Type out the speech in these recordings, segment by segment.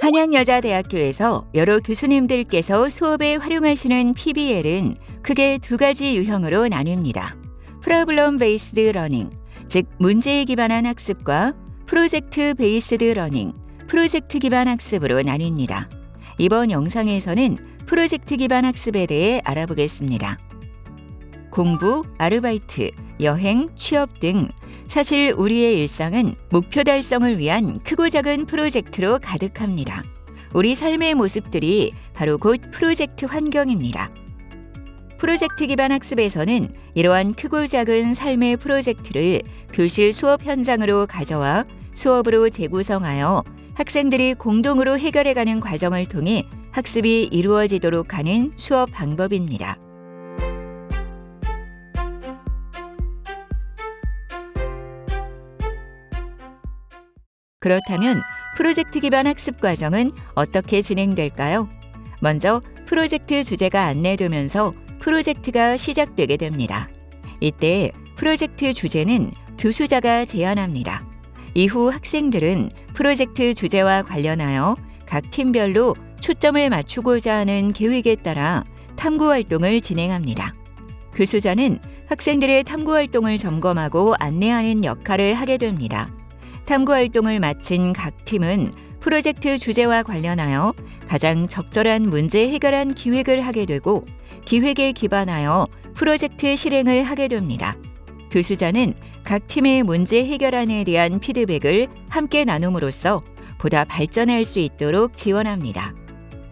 한양여자대학교에서 여러 교수님들께서 수업에 활용하시는 PBL은 크게 두 가지 유형으로 나뉩니다. 프로블럼 베이스드 러닝, 즉 문제에 기반한 학습과 프로젝트 베이스드 러닝, 프로젝트 기반 학습으로 나뉩니다. 이번 영상에서는 프로젝트 기반 학습에 대해 알아보겠습니다. 공부, 아르바이트, 여행, 취업 등 사실 우리의 일상은 목표 달성을 위한 크고 작은 프로젝트로 가득합니다. 우리 삶의 모습들이 바로 곧 프로젝트 환경입니다. 프로젝트 기반 학습에서는 이러한 크고 작은 삶의 프로젝트를 교실 수업 현장으로 가져와 수업으로 재구성하여 학생들이 공동으로 해결해가는 과정을 통해 학습이 이루어지도록 하는 수업 방법입니다. 그렇다면 프로젝트 기반 학습 과정은 어떻게 진행될까요? 먼저 프로젝트 주제가 안내되면서 프로젝트가 시작되게 됩니다. 이때 프로젝트 주제는 교수자가 제안합니다. 이후 학생들은 프로젝트 주제와 관련하여 각 팀별로 초점을 맞추고자 하는 계획에 따라 탐구 활동을 진행합니다. 교수자는 학생들의 탐구 활동을 점검하고 안내하는 역할을 하게 됩니다. 탐구 활동을 마친 각 팀은 프로젝트 주제와 관련하여 가장 적절한 문제 해결한 기획을 하게 되고 기획에 기반하여 프로젝트 실행을 하게 됩니다. 교수자는 각 팀의 문제 해결안에 대한 피드백을 함께 나눔으로써 보다 발전할 수 있도록 지원합니다.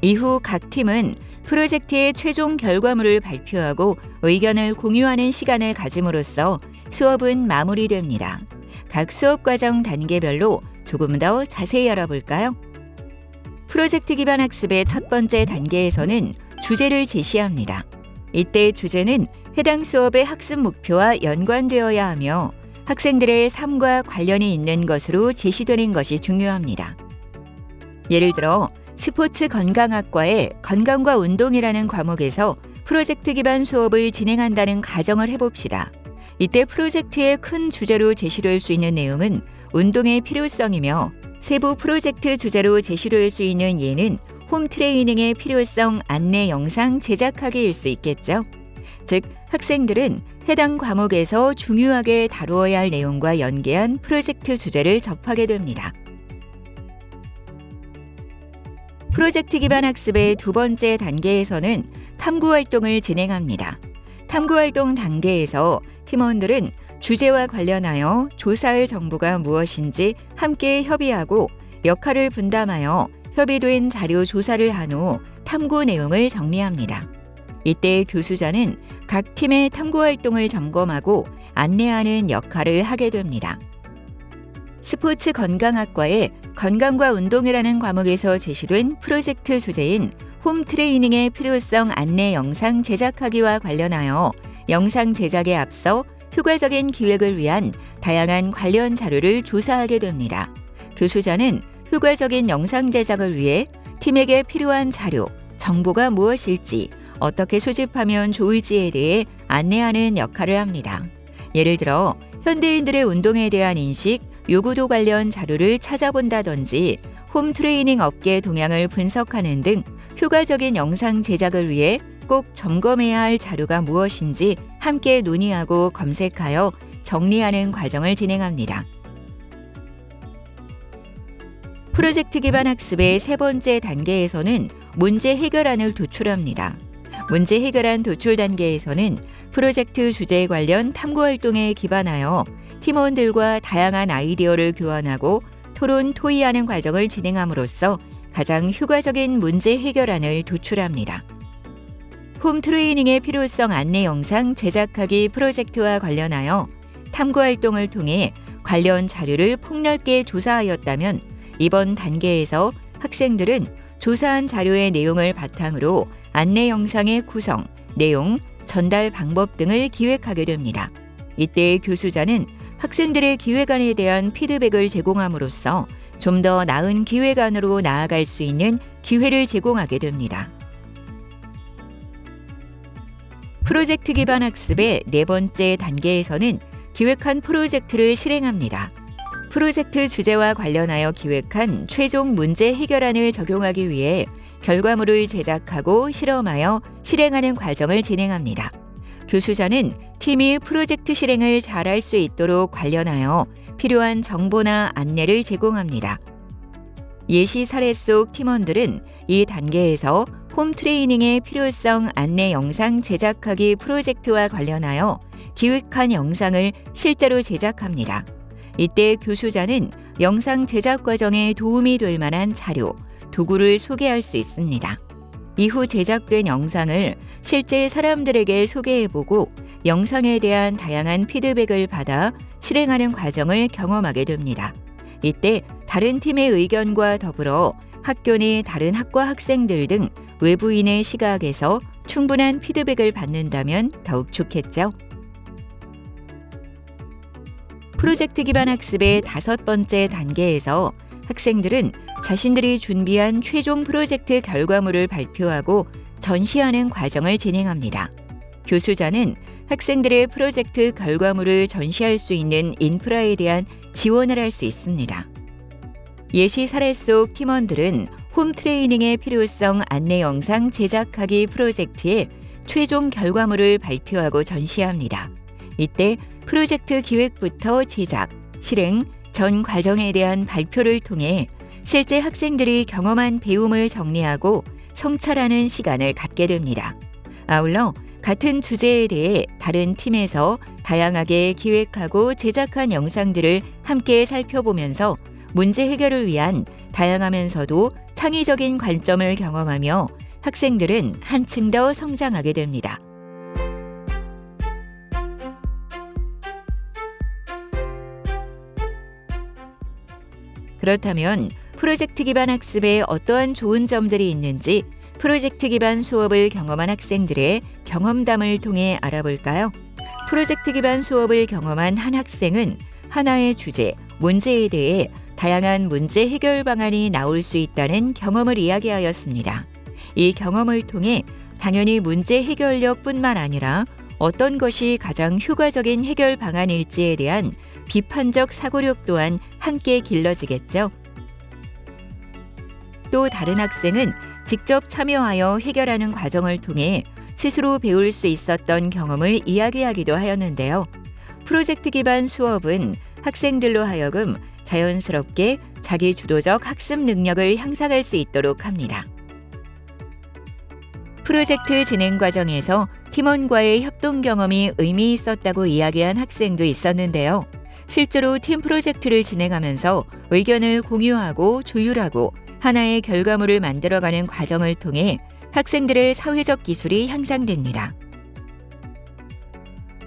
이후 각 팀은 프로젝트의 최종 결과물을 발표하고 의견을 공유하는 시간을 가짐으로써 수업은 마무리됩니다. 각 수업 과정 단계별로 조금 더 자세히 알아볼까요? 프로젝트 기반 학습의 첫 번째 단계에서는 주제를 제시합니다. 이때 주제는 해당 수업의 학습 목표와 연관되어야 하며 학생들의 삶과 관련이 있는 것으로 제시되는 것이 중요합니다. 예를 들어 스포츠 건강학과의 건강과 운동이라는 과목에서 프로젝트 기반 수업을 진행한다는 가정을 해봅시다. 이때 프로젝트의 큰 주제로 제시될 수 있는 내용은 운동의 필요성이며 세부 프로젝트 주제로 제시될 수 있는 예는 홈 트레이닝의 필요성 안내 영상 제작하기일 수 있겠죠. 즉, 학생들은 해당 과목에서 중요하게 다루어야 할 내용과 연계한 프로젝트 주제를 접하게 됩니다. 프로젝트 기반 학습의 두 번째 단계에서는 탐구 활동을 진행합니다. 탐구 활동 단계에서 팀원들은 주제와 관련하여 조사할 정보가 무엇인지 함께 협의하고 역할을 분담하여 협의된 자료 조사를 한 후 탐구 내용을 정리합니다. 이때 교수자는 각 팀의 탐구 활동을 점검하고 안내하는 역할을 하게 됩니다. 스포츠 건강학과의 건강과 운동이라는 과목에서 제시된 프로젝트 주제인 홈 트레이닝의 필요성 안내 영상 제작하기와 관련하여 영상 제작에 앞서 효과적인 기획을 위한 다양한 관련 자료를 조사하게 됩니다. 교수자는 효과적인 영상 제작을 위해 팀에게 필요한 자료, 정보가 무엇일지, 어떻게 수집하면 좋을지에 대해 안내하는 역할을 합니다. 예를 들어 현대인들의 운동에 대한 인식, 요구도 관련 자료를 찾아본다든지 홈 트레이닝 업계 동향을 분석하는 등 효과적인 영상 제작을 위해 꼭 점검해야 할 자료가 무엇인지 함께 논의하고 검색하여 정리하는 과정을 진행합니다. 프로젝트 기반 학습의 세 번째 단계에서는 문제 해결안을 도출합니다. 문제 해결안 도출 단계에서는 프로젝트 주제에 관련 탐구 활동에 기반하여 팀원들과 다양한 아이디어를 교환하고 토론, 토의하는 과정을 진행함으로써 가장 효과적인 문제 해결안을 도출합니다. 홈 트레이닝의 필요성 안내 영상 제작하기 프로젝트와 관련하여 탐구 활동을 통해 관련 자료를 폭넓게 조사하였다면 이번 단계에서 학생들은 조사한 자료의 내용을 바탕으로 안내 영상의 구성, 내용, 전달 방법 등을 기획하게 됩니다. 이때 교수자는 학생들의 기획안에 대한 피드백을 제공함으로써 좀 더 나은 기획안으로 나아갈 수 있는 기회를 제공하게 됩니다. 프로젝트 기반 학습의 네 번째 단계에서는 기획한 프로젝트를 실행합니다. 프로젝트 주제와 관련하여 기획한 최종 문제 해결안을 적용하기 위해 결과물을 제작하고 실험하여 실행하는 과정을 진행합니다. 교수자는 팀이 프로젝트 실행을 잘할 수 있도록 관련하여 필요한 정보나 안내를 제공합니다. 예시 사례 속 팀원들은 이 단계에서 홈 트레이닝의 필요성 안내 영상 제작하기 프로젝트와 관련하여 기획한 영상을 실제로 제작합니다. 이때 교수자는 영상 제작 과정에 도움이 될 만한 자료, 도구를 소개할 수 있습니다. 이후 제작된 영상을 실제 사람들에게 소개해보고 영상에 대한 다양한 피드백을 받아 실행하는 과정을 경험하게 됩니다. 이때 다른 팀의 의견과 더불어 학교 내 다른 학과 학생들 등 외부인의 시각에서 충분한 피드백을 받는다면 더욱 좋겠죠. 프로젝트 기반 학습의 5번째 단계에서 학생들은 자신들이 준비한 최종 프로젝트 결과물을 발표하고 전시하는 과정을 진행합니다. 교수자는 학생들의 프로젝트 결과물을 전시할 수 있는 인프라에 대한 지원을 할 수 있습니다. 예시 사례 속 팀원들은 홈 트레이닝의 필요성 안내 영상 제작하기 프로젝트의 최종 결과물을 발표하고 전시합니다. 이때 프로젝트 기획부터 제작, 실행, 전 과정에 대한 발표를 통해 실제 학생들이 경험한 배움을 정리하고 성찰하는 시간을 갖게 됩니다. 아울러 같은 주제에 대해 다른 팀에서 다양하게 기획하고 제작한 영상들을 함께 살펴보면서 문제 해결을 위한 다양하면서도 창의적인 관점을 경험하며 학생들은 한층 더 성장하게 됩니다. 그렇다면 프로젝트 기반 학습에 어떠한 좋은 점들이 있는지 프로젝트 기반 수업을 경험한 학생들의 경험담을 통해 알아볼까요? 프로젝트 기반 수업을 경험한 한 학생은 하나의 주제, 문제에 대해 다양한 문제 해결 방안이 나올 수 있다는 경험을 이야기하였습니다. 이 경험을 통해 당연히 문제 해결력뿐만 아니라 어떤 것이 가장 효과적인 해결 방안일지에 대한 비판적 사고력 또한 함께 길러지겠죠. 또 다른 학생은 직접 참여하여 해결하는 과정을 통해 스스로 배울 수 있었던 경험을 이야기하기도 하였는데요. 프로젝트 기반 수업은 학생들로 하여금 자연스럽게 자기 주도적 학습 능력을 향상할 수 있도록 합니다. 프로젝트 진행 과정에서 팀원과의 협동 경험이 의미 있었다고 이야기한 학생도 있었는데요. 실제로 팀 프로젝트를 진행하면서 의견을 공유하고 조율하고 하나의 결과물을 만들어가는 과정을 통해 학생들의 사회적 기술이 향상됩니다.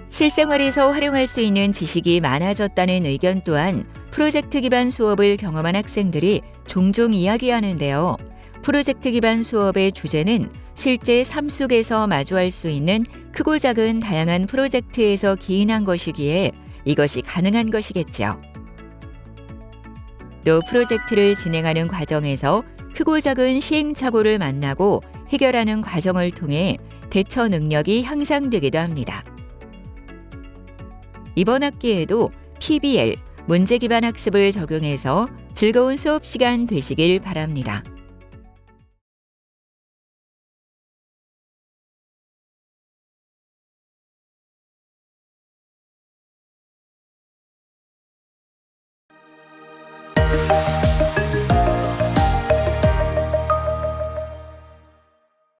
실생활에서 활용할 수 있는 지식이 많아졌다는 의견 또한 프로젝트 기반 수업을 경험한 학생들이 종종 이야기하는데요. 프로젝트 기반 수업의 주제는 실제 삶 속에서 마주할 수 있는 크고 작은 다양한 프로젝트에서 기인한 것이기에 이것이 가능한 것이겠죠. 또 프로젝트를 진행하는 과정에서 크고 작은 시행착오를 만나고 해결하는 과정을 통해 대처 능력이 향상되기도 합니다. 이번 학기에도 PBL, 문제 기반 학습을 적용해서 즐거운 수업 시간 되시길 바랍니다.